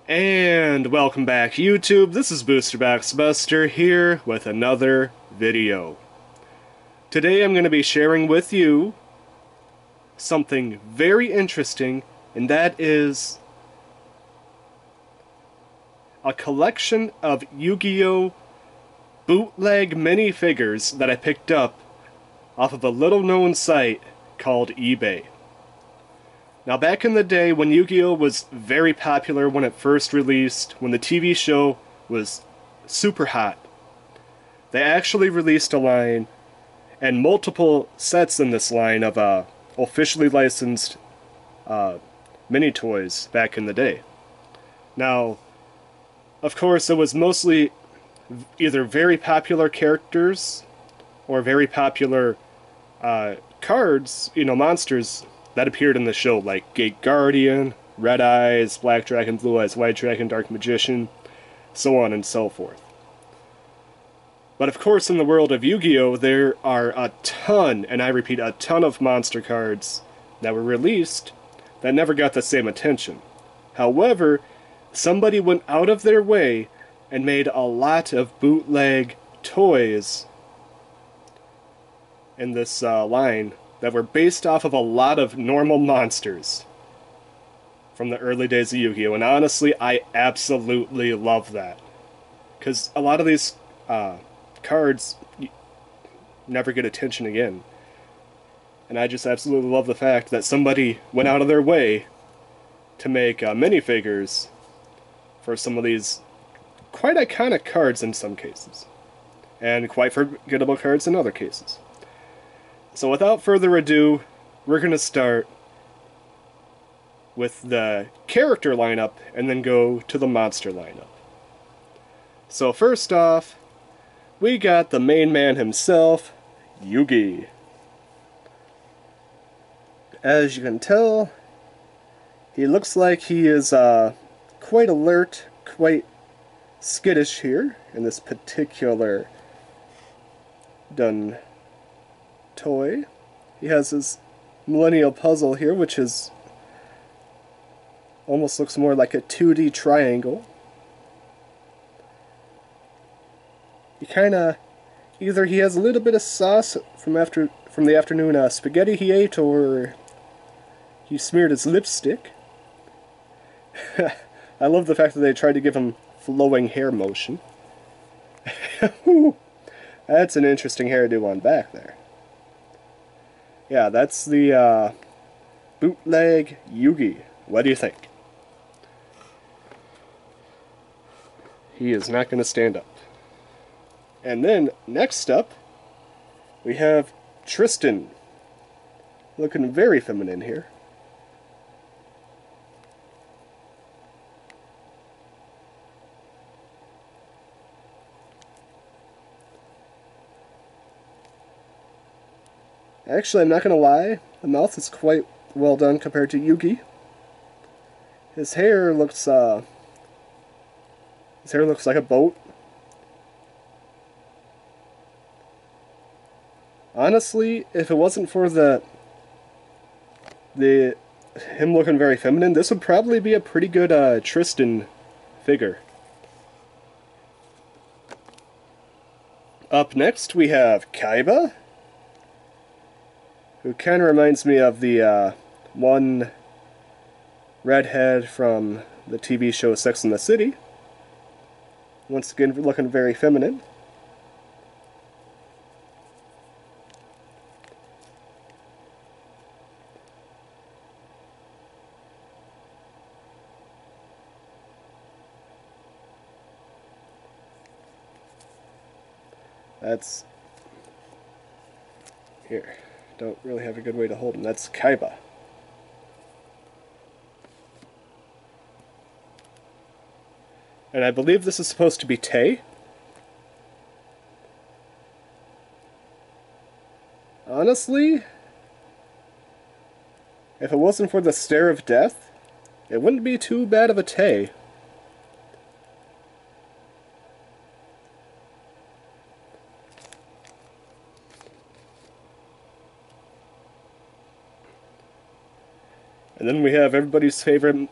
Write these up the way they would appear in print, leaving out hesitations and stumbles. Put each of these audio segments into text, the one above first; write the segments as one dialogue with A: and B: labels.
A: And welcome back, YouTube. This is Buster here with another video. Today I'm going to be sharing with you something very interesting, and that is a collection of Yu-Gi-Oh! Bootleg minifigures that I picked up off of a little-known site called eBay. Now, back in the day when Yu-Gi-Oh! Was very popular when it first released, when the TV show was super hot, they actually released a line and multiple sets in this line of officially licensed mini toys back in the day. Now, of course, it was mostly either very popular characters or very popular cards, monsters that appeared in the show, like Gate Guardian, Red Eyes, Black Dragon, Blue Eyes, White Dragon, Dark Magician, so on and so forth. But of course, in the world of Yu-Gi-Oh! There are a ton, and I repeat, a ton of monster cards that were released that never got the same attention. However, somebody went out of their way and made a lot of bootleg toys in this line that were based off of a lot of normal monsters from the early days of Yu-Gi-Oh! And honestly, I absolutely love that. Because a lot of these cards never get attention again. And I just absolutely love the fact that somebody went out of their way to make minifigures for some of these quite iconic cards in some cases. And quite forgettable cards in other cases. So without further ado, we're going to start with the character lineup and then go to the monster lineup. So first off, we got the main man himself, Yugi. As you can tell, he looks like he is quite alert, quite skittish here in this particular done toy. He has his millennial puzzle here, which is almost looks more like a 2D triangle. He kinda either he has a little bit of sauce from the afternoon spaghetti he ate, or he smeared his lipstick. I love the fact that they tried to give him flowing hair motion. That's an interesting hairdo on back there. Yeah, that's the bootleg Yugi. What do you think? He is not going to stand up. And then, next up, we have Tristan. Looking very feminine here. Actually, I'm not going to lie, the mouth is quite well done compared to Yugi. His hair looks like a boat. Honestly, if it wasn't for him looking very feminine, this would probably be a pretty good Tristan figure. Up next, we have Kaiba, who kind of reminds me of the one redhead from the TV show Sex and the City. Once again, looking very feminine. That's here. Don't really have a good way to hold him. That's Kaiba. And I believe this is supposed to be Tay. Honestly, if it wasn't for the Stare of Death, it wouldn't be too bad of a Tay. And then we have everybody's favorite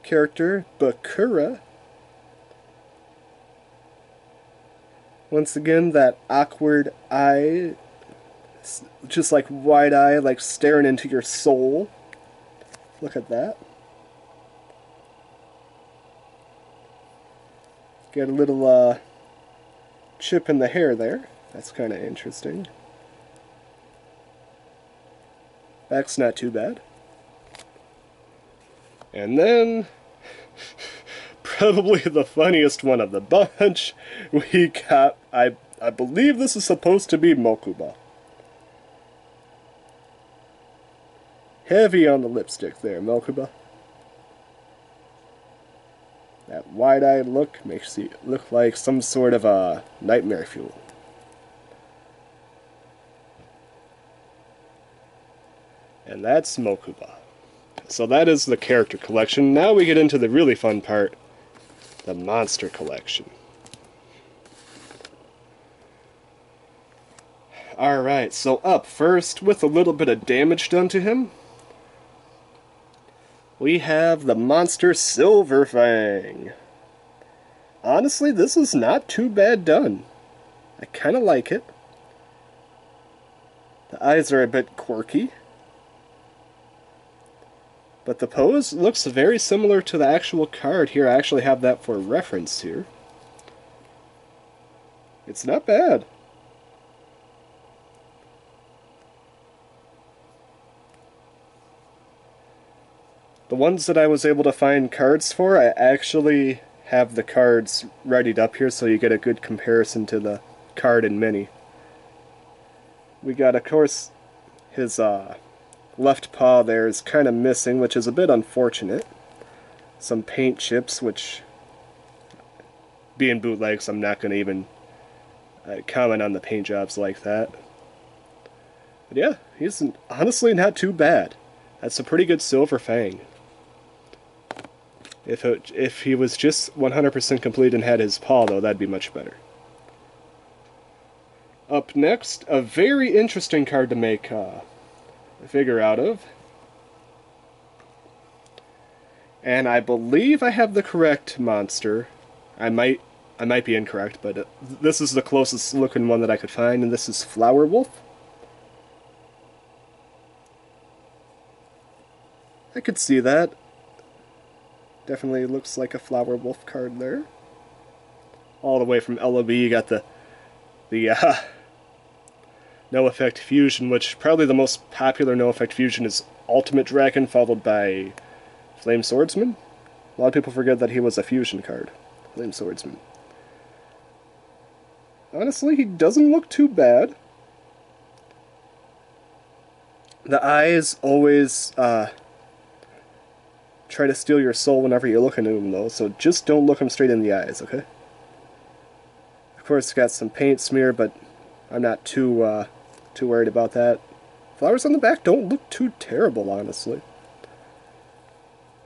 A: character, Bakura. Once again, that awkward eye, just like wide eye, like staring into your soul. Look at that. Got a little chip in the hair there. That's kind of interesting. Back's not too bad. And then, probably the funniest one of the bunch, we got, I believe this is supposed to be Mokuba. Heavy on the lipstick there, Mokuba. That wide-eyed look makes you look like some sort of a nightmare fuel. And that's Mokuba. So that is the character collection. Now we get into the really fun part, the monster collection. Alright, so up first, with a little bit of damage done to him, we have the monster Silver Fang. Honestly, this is not too bad done. I kind of like it. The eyes are a bit quirky. But the pose looks very similar to the actual card here. I actually have that for reference here. It's not bad. The ones that I was able to find cards for, I actually have the cards readied up here so you get a good comparison to the card in Mini. We got, of course, his left paw there is kind of missing, which is a bit unfortunate. Some paint chips, which, being bootlegs, I'm not going to even comment on the paint jobs like that. But yeah, he's honestly not too bad. That's a pretty good Silver Fang. If he was just 100% complete and had his paw, though, that'd be much better. Up next, a very interesting card to make a figure out of. And I believe I have the correct monster. I might be incorrect, but this is the closest looking one that I could find, and this is Flower Wolf. I could see that. Definitely looks like a Flower Wolf card there. All the way from LOB, you got the No Effect Fusion, which probably the most popular No Effect Fusion is Ultimate Dragon, followed by Flame Swordsman. A lot of people forget that he was a fusion card, Flame Swordsman. Honestly, he doesn't look too bad. The eyes always try to steal your soul whenever you look into him, though, so just don't look him straight in the eyes, okay? Of course, it's got some paint smear, but I'm not too worried about that. Flowers on the back don't look too terrible, honestly.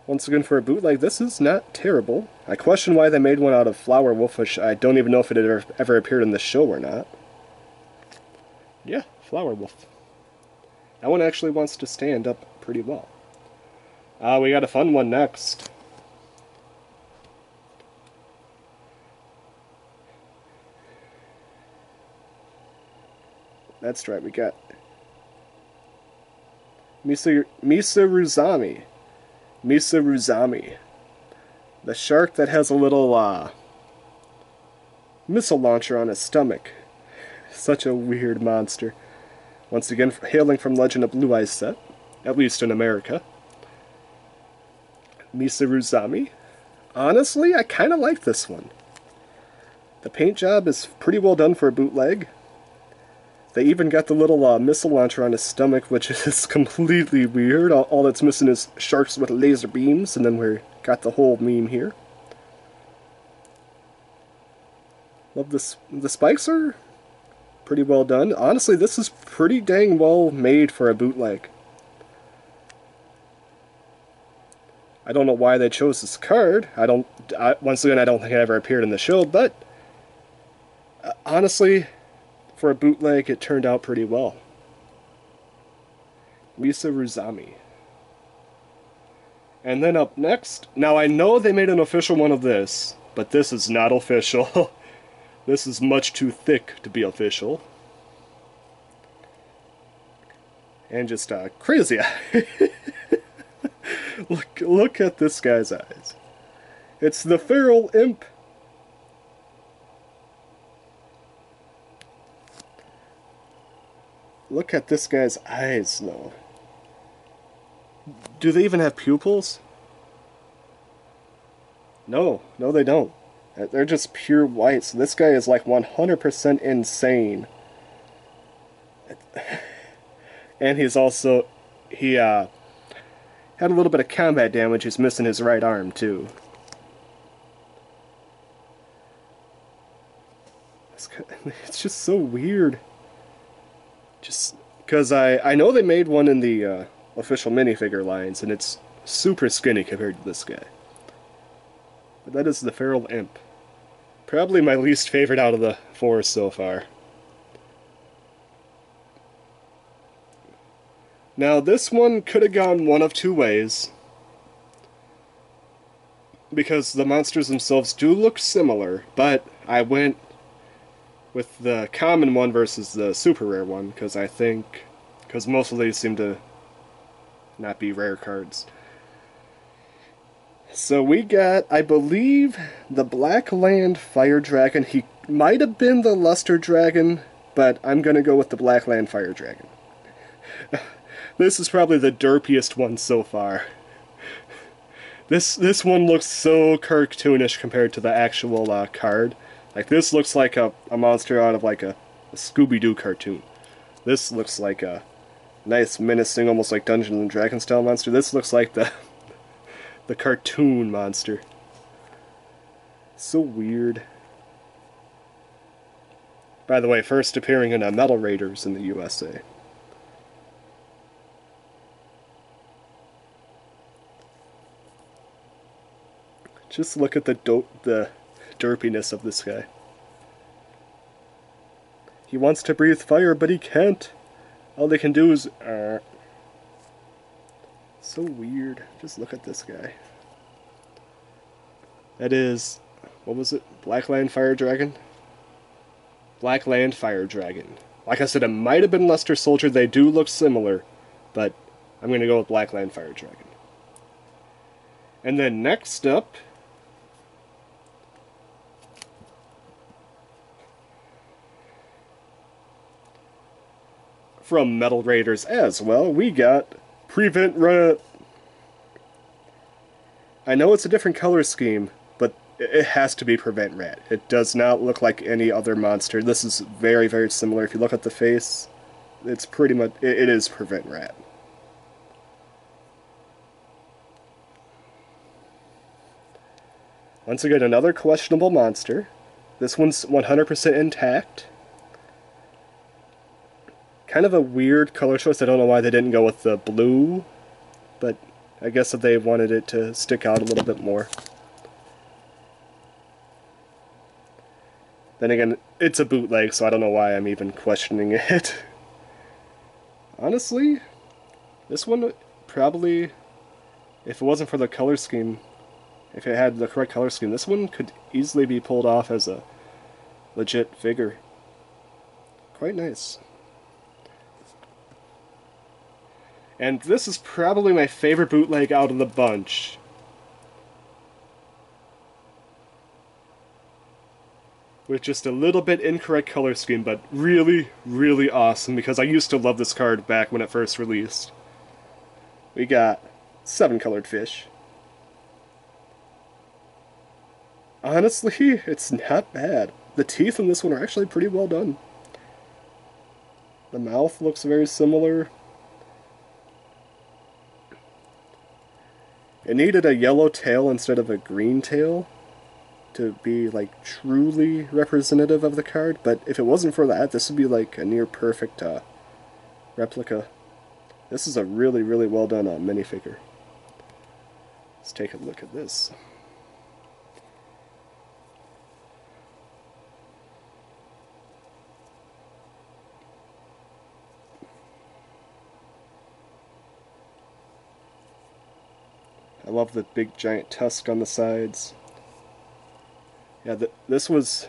A: Once again, for a bootleg, this is not terrible. I question why they made one out of Flower Wolf, which I don't even know if it had ever appeared in the show or not. Yeah, Flower Wolf. That one actually wants to stand up pretty well. We got a fun one next. That's right, we got Misa Ruzami. Misa Ruzami. The shark that has a little missile launcher on his stomach. Such a weird monster. Once again, hailing from Legend of Blue Eyes set, at least in America. Misa Ruzami. Honestly, I kind of like this one. The paint job is pretty well done for a bootleg. They even got the little missile launcher on his stomach, which is completely weird. All that's missing is sharks with laser beams, and then we got the whole meme here. Love this. The spikes are pretty well done. Honestly, this is pretty dang well made for a bootleg. I don't know why they chose this card. Once again, I don't think it ever appeared in the show, but honestly, for a bootleg, it turned out pretty well. Misa Ruzami. And then up next, now I know they made an official one of this, but this is not official. This is much too thick to be official. And just crazy. Look at this guy's eyes. It's the feral imp. Look at this guy's eyes, though. Do they even have pupils? No, they don't. They're just pure white, so this guy is like 100% insane. And he's also... He, had a little bit of combat damage. He's missing his right arm, too. It's just so weird. Just because I know they made one in the official minifigure lines, and it's super skinny compared to this guy. But that is the feral imp. Probably my least favorite out of the four so far. Now this one could have gone one of two ways, because the monsters themselves do look similar, but I went with the common one versus the super rare one, because most of these seem to not be rare cards. So we got, I believe, the Black Land Fire Dragon. He might have been the Luster Dragon, but I'm going to go with the Black Land Fire Dragon. This is probably the derpiest one so far. This one looks so cartoonish compared to the actual card. Like, this looks like a monster out of like a Scooby-Doo cartoon. This looks like a nice, menacing, almost like Dungeons and Dragons style monster. This looks like the cartoon monster. So weird. By the way, first appearing in Metal Raiders in the USA. Just look at the derpiness of this guy. He wants to breathe fire, but he can't. All they can do is... So weird. Just look at this guy. That is... What was it? Black Land Fire Dragon? Black Land Fire Dragon. Like I said, it might have been Luster Soldier. They do look similar, but I'm going to go with Black Land Fire Dragon. And then next up... from Metal Raiders as well, we got Prevent Rat. I know it's a different color scheme, but it has to be Prevent Rat. It does not look like any other monster. This is very, very similar. If you look at the face, it's pretty much... It is Prevent Rat. Once again, another questionable monster. This one's 100% intact. Kind of a weird color choice. I don't know why they didn't go with the blue, but I guess that they wanted it to stick out a little bit more. Then again, it's a bootleg, so I don't know why I'm even questioning it. Honestly, this one probably, if it wasn't for the color scheme, if it had the correct color scheme, this one could easily be pulled off as a legit figure. Quite nice. And this is probably my favorite bootleg out of the bunch. With just a little bit incorrect color scheme, but really, really awesome, because I used to love this card back when it first released. We got 7 colored fish. Honestly, it's not bad. The teeth in this one are actually pretty well done. The mouth looks very similar. It needed a yellow tail instead of a green tail to be like truly representative of the card, but if it wasn't for that, this would be like a near perfect replica. This is a really, really well done minifigure. Let's take a look at this. love the big giant tusk on the sides. Yeah, this was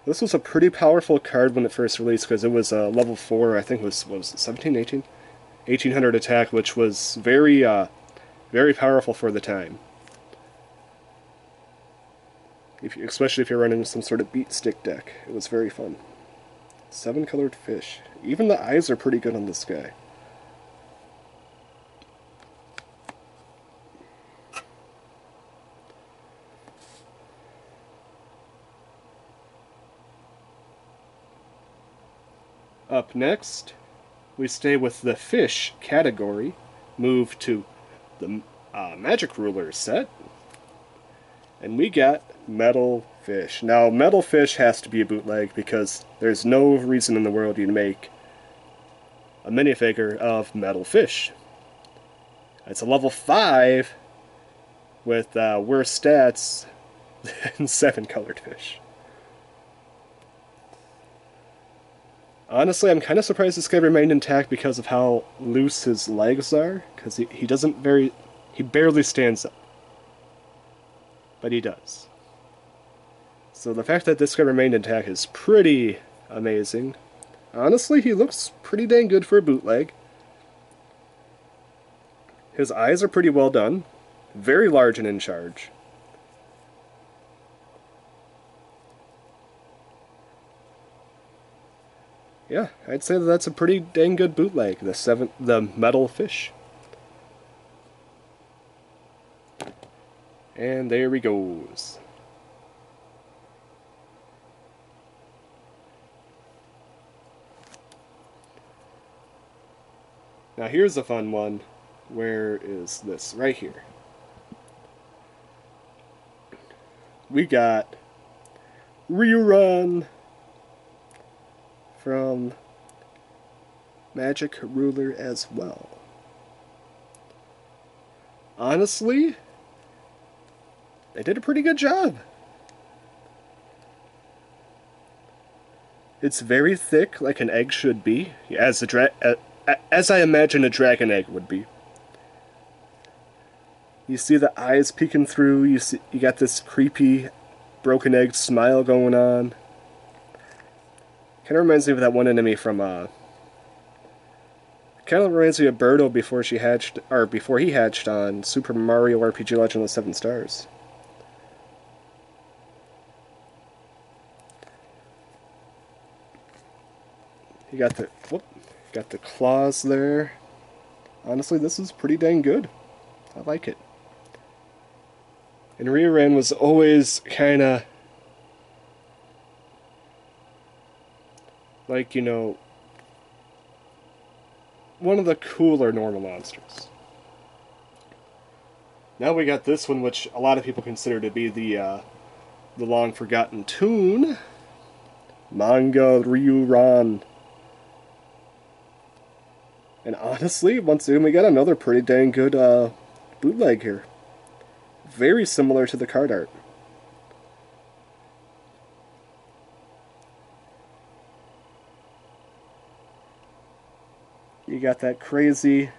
A: a pretty powerful card when it first released because it was level 4. I think it was, what was it, 17, 18? 1800 attack, which was very powerful for the time. Especially if you're running some sort of beat stick deck. It was very fun. 7 colored fish. Even the eyes are pretty good on this guy. Up next, we stay with the fish category, move to the Magic Ruler set, and we got Metal Fish. Now, Metal Fish has to be a bootleg because there's no reason in the world you'd make a minifigure of Metal Fish. It's a level 5 with worse stats than 7 colored fish. Honestly, I'm kind of surprised this guy remained intact because of how loose his legs are, because he barely stands up. But he does. So the fact that this guy remained intact is pretty amazing. Honestly, he looks pretty dang good for a bootleg. His eyes are pretty well done. Very large and in charge. Yeah, I'd say that's a pretty dang good bootleg, the Metal Fish. And there he goes. Now here's a fun one. Where is this? Right here. We got Rerun from Magic Ruler as well. Honestly, they did a pretty good job. It's very thick, like an egg should be, as I imagine a dragon egg would be. You see the eyes peeking through. You got this creepy broken egg smile going on. Kind of reminds me of that one enemy from kind of reminds me of Birdo before he hatched on Super Mario RPG Legend of the 7 Stars. You got the claws there. Honestly, this is pretty dang good. I like it. And Rerun was always kind of like, you know, one of the cooler normal monsters. Now we got this one, which a lot of people consider to be the long-forgotten tune, Manga Rerun. And honestly, once again, we got another pretty dang good bootleg here. Very similar to the card art. You got that crazy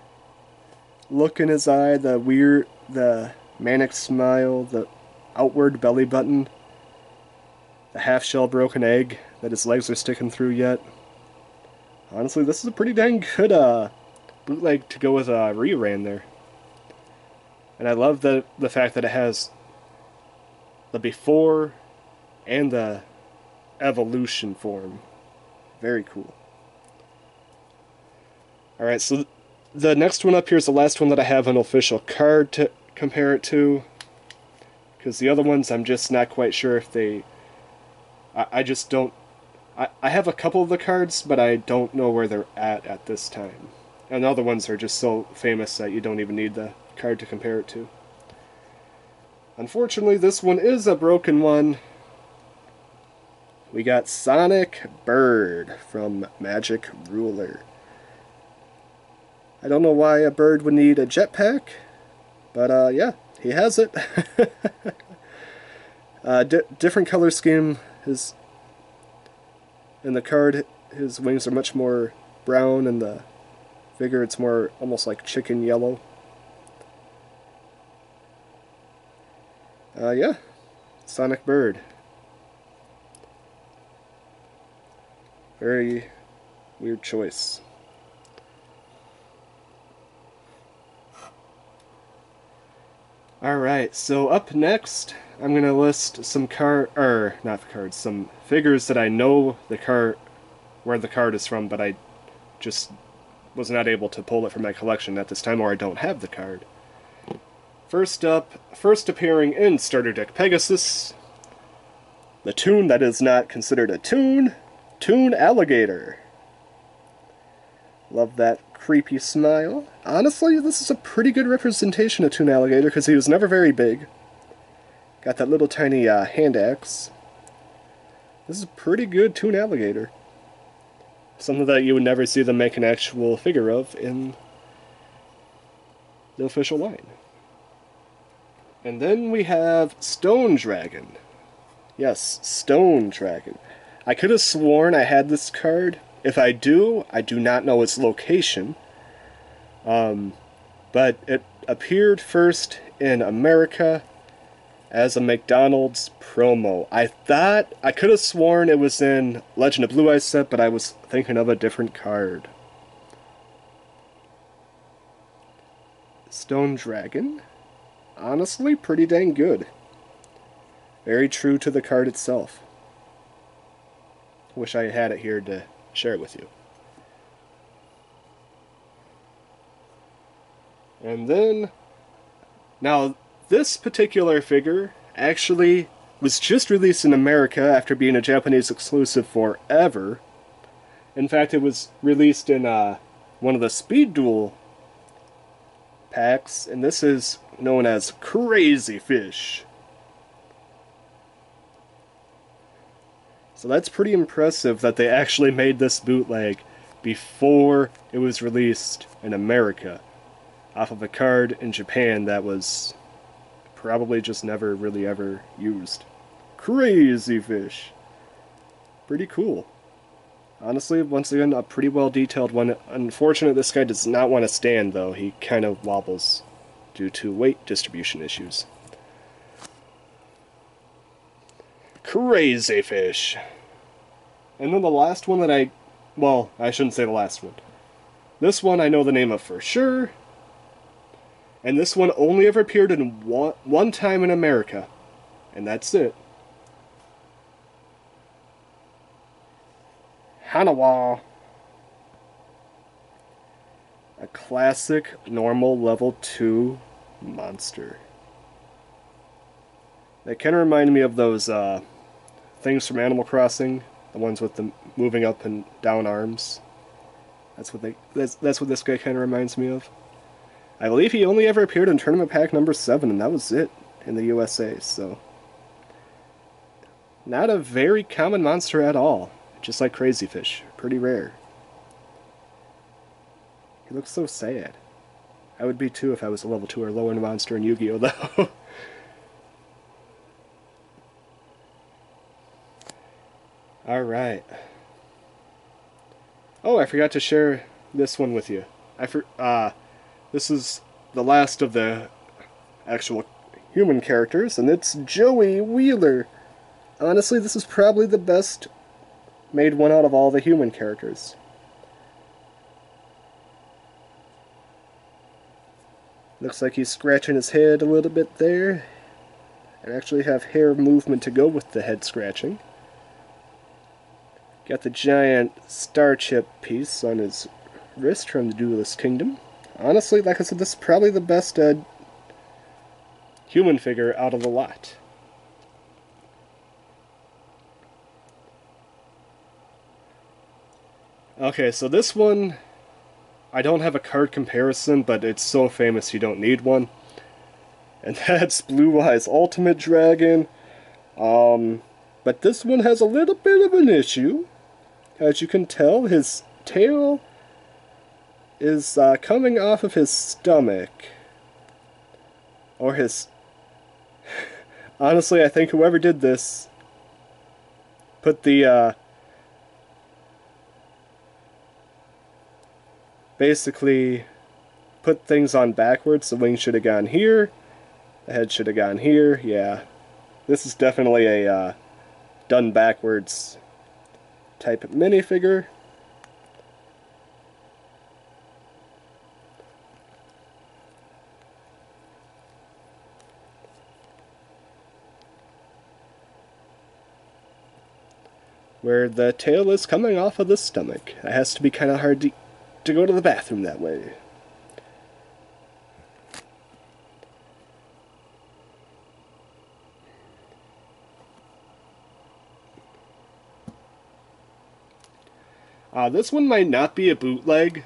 A: look in his eye, the manic smile, the outward belly button, the half-shell broken egg that his legs are sticking through yet. Honestly, this is a pretty dang good bootleg to go with Rerun there. And I love the fact that it has the before and the evolution form. Very cool. Alright, so the next one up here is the last one that I have an official card to compare it to. Because the other ones, I'm just not quite sure if they... I just don't... I have a couple of the cards, but I don't know where they're at this time. And the other ones are just so famous that you don't even need the card to compare it to. Unfortunately, this one is a broken one. We got Sonic Bird from Magic Ruler. I don't know why a bird would need a jetpack, but yeah, he has it. Different color scheme. In the card, his wings are much more brown, and the figure it's more almost like chicken yellow. Yeah, Sonic Bird. Very weird choice. Alright, so up next, I'm gonna list some some figures that I know where the card is from, but I just was not able to pull it from my collection at this time, or I don't have the card. First up, first appearing in Starter Deck Pegasus, the toon that is not considered a toon, Toon Alligator. Love that creepy smile. Honestly, this is a pretty good representation of Toon Alligator because he was never very big. Got that little tiny hand axe. This is a pretty good Toon Alligator. Something that you would never see them make an actual figure of in the official line. And then we have Stone Dragon. Yes, Stone Dragon. I could have sworn I had this card. If I do not know its location. But it appeared first in America as a McDonald's promo. I could have sworn it was in Legend of Blue Eyes set, but I was thinking of a different card. Stone Dragon. Honestly, pretty dang good. Very true to the card itself. Wish I had it here to share it with you. And then, now this particular figure actually was just released in America after being a Japanese exclusive forever. In fact, it was released in one of the Speed Duel packs, and this is known as Crazy Fish. So that's pretty impressive that they actually made this bootleg before it was released in America, off of a card in Japan that was probably just never really ever used. Crazy Fish. Pretty cool. Honestly, once again, a pretty well detailed one. Unfortunately, this guy does not want to stand, though. He kind of wobbles due to weight distribution issues. Crazy Fish. And then the last one that well, I shouldn't say the last one. This one I know the name of for sure. And this one only ever appeared in one time in America. And that's it. Hanawa. A classic normal level 2 monster. They kind of remind me of those things from Animal Crossing, the ones with the moving up and down arms. That's what this guy kind of reminds me of. I believe he only ever appeared in Tournament Pack number 7, and that was it in the USA, so not a very common monster at all. Just like Crazy Fish. Pretty rare. He looks so sad. I would be too if I was a level 2 or lower monster in Yu-Gi-Oh! Though. Alright. Oh, I forgot to share this one with you. This is the last of the actual human characters, and it's Joey Wheeler. Honestly, this is probably the best made one out of all the human characters. Looks like he's scratching his head a little bit there. And actually have hair movement to go with the head scratching. Got the giant star chip piece on his wrist from the Duelist Kingdom. Honestly, like I said, this is probably the best human figure out of the lot. Okay, so this one, I don't have a card comparison, but it's so famous you don't need one. And that's Blue Eyes Ultimate Dragon. But this one has a little bit of an issue. As you can tell, his tail is coming off of his stomach. Or his... Honestly, I think whoever did this put the, basically put things on backwards. The wing should have gone here, The head should have gone here, yeah. This is definitely a done backwards type of minifigure. Where the tail is coming off of the stomach. It has to be kind of hard to go to the bathroom that way. This one might not be a bootleg,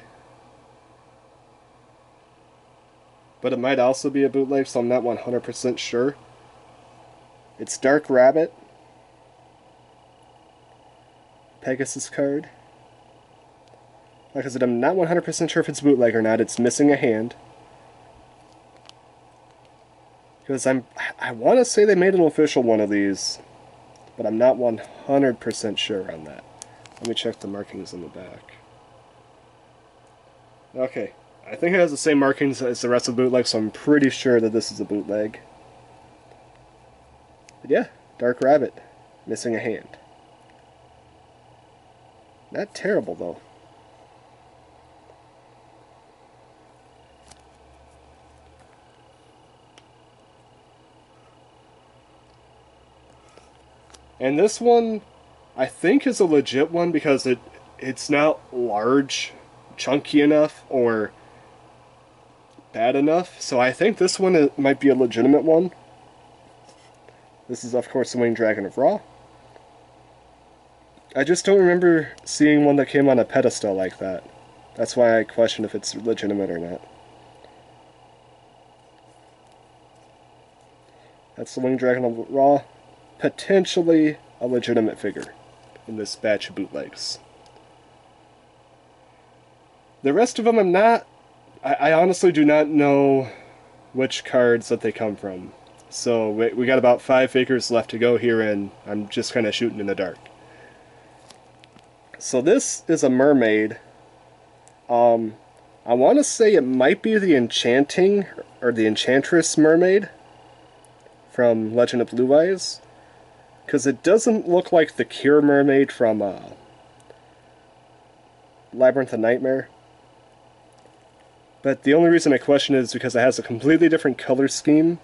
A: but it might also be a bootleg, so I'm not 100% sure. It's Dark Rabbit. Pegasus card. Like I said, I'm not 100% sure if it's bootleg or not. It's missing a hand. Because I want to say they made an official one of these, but I'm not 100% sure on that. Let me check the markings on the back. Okay, I think it has the same markings as the rest of the bootleg, so I'm pretty sure that this is a bootleg. But yeah, Dark Rabbit, missing a hand. Not terrible, though. And this one, I think, is a legit one because it's not large, chunky enough, or bad enough. So I think this one might be a legitimate one. This is, of course, the Winged Dragon of Ra. I just don't remember seeing one that came on a pedestal like that. That's why I question if it's legitimate or not. That's the Winged Dragon of Ra. Potentially a legitimate figure in this batch of bootlegs. The rest of them I'm not... I honestly do not know which cards that they come from. So we got about 5 figures left to go here, and I'm just kind of shooting in the dark. So this is a mermaid. I want to say it might be the Enchanting, or the Enchantress Mermaid from Legend of Blue Eyes. Because it doesn't look like the Cure Mermaid from Labyrinth of Nightmare. But the only reason I question it is because it has a completely different color scheme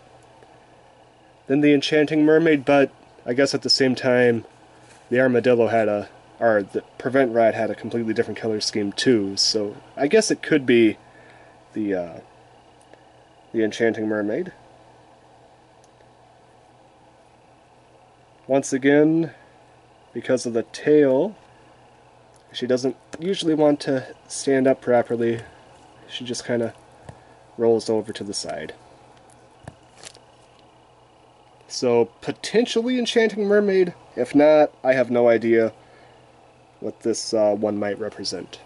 A: than the Enchanting Mermaid, but I guess at the same time, the Armadillo had or the Prevent Ride had a completely different color scheme too, so I guess it could be the Enchanting Mermaid. Once again, because of the tail, she doesn't usually want to stand up properly. She just kind of rolls over to the side. So, potentially Enchanting Mermaid. If not, I have no idea what this one might represent.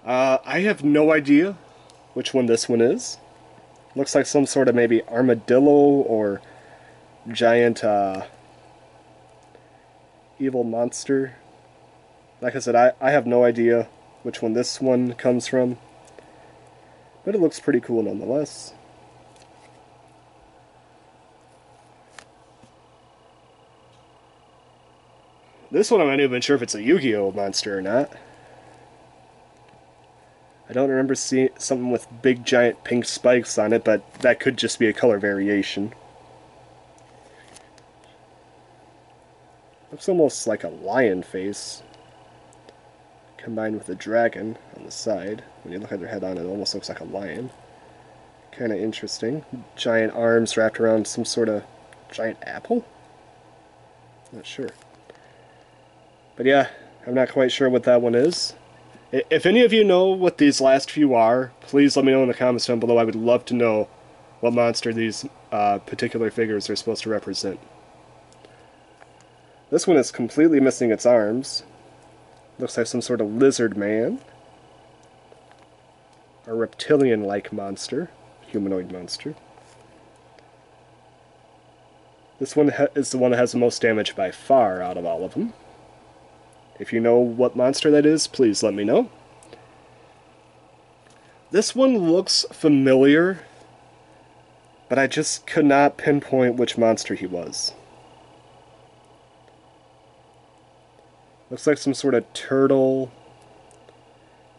A: I have no idea which one this one is. Looks like some sort of maybe armadillo or giant evil monster. Like I said, I have no idea which one this one comes from. But it looks pretty cool nonetheless. This one I'm not even sure if it's a Yu-Gi-Oh monster or not. I don't remember seeing something with big giant pink spikes on it, but that could just be a color variation. Looks almost like a lion face, combined with a dragon on the side. When you look at their head on it, it almost looks like a lion. Kind of interesting. Giant arms wrapped around some sort of giant apple? Not sure. But yeah, I'm not quite sure what that one is. If any of you know what these last few are, please let me know in the comments down below. I would love to know what monster these particular figures are supposed to represent. This one is completely missing its arms. Looks like some sort of lizard man. A reptilian-like monster. Humanoid monster. This one is the one that has the most damage by far out of all of them. If you know what monster that is, please let me know. This one looks familiar, but I just could not pinpoint which monster he was. Looks like some sort of turtle.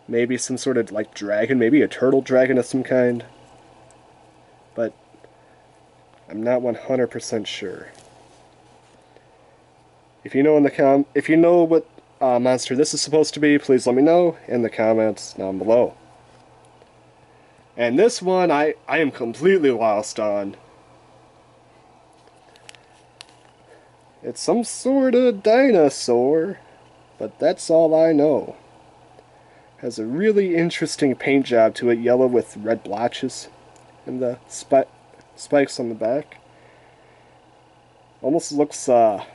A: Maybe some sort of, like, dragon. Maybe a turtle dragon of some kind. But I'm not 100% sure. If you know what monster this is supposed to be, please let me know in the comments down below. And this one, I am completely lost on. It's some sort of dinosaur, but that's all I know. Has a really interesting paint job to it, yellow with red blotches, and the spikes on the back. Almost looks, look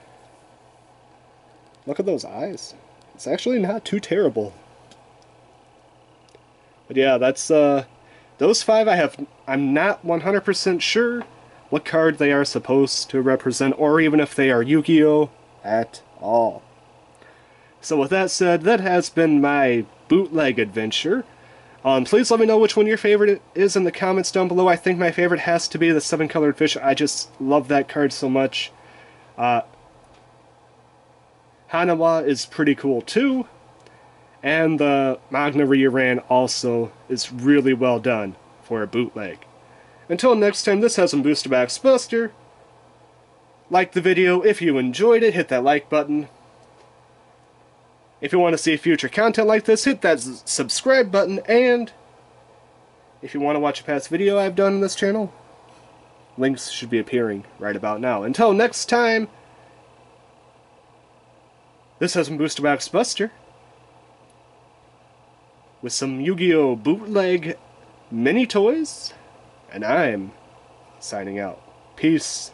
A: at those eyes. It's actually not too terrible. But yeah, that's, those 5 I'm not 100% sure what card they are supposed to represent, or even if they are Yu-Gi-Oh! At all. So with that said, that has been my bootleg adventure. Please let me know which one your favorite is in the comments down below. I think my favorite has to be the 7-colored fish. I just love that card so much. Hanawa is pretty cool too. And the Manga reran also is really well done for a bootleg. Until next time, this has been Boosterbox Buster. Like the video if you enjoyed it, hit that like button. If you want to see future content like this, hit that subscribe button, and if you want to watch a past video I've done on this channel, links should be appearing right about now. Until next time, this has been Boosterbox Buster with some Yu-Gi-Oh! Bootleg mini toys, and I'm signing out. Peace.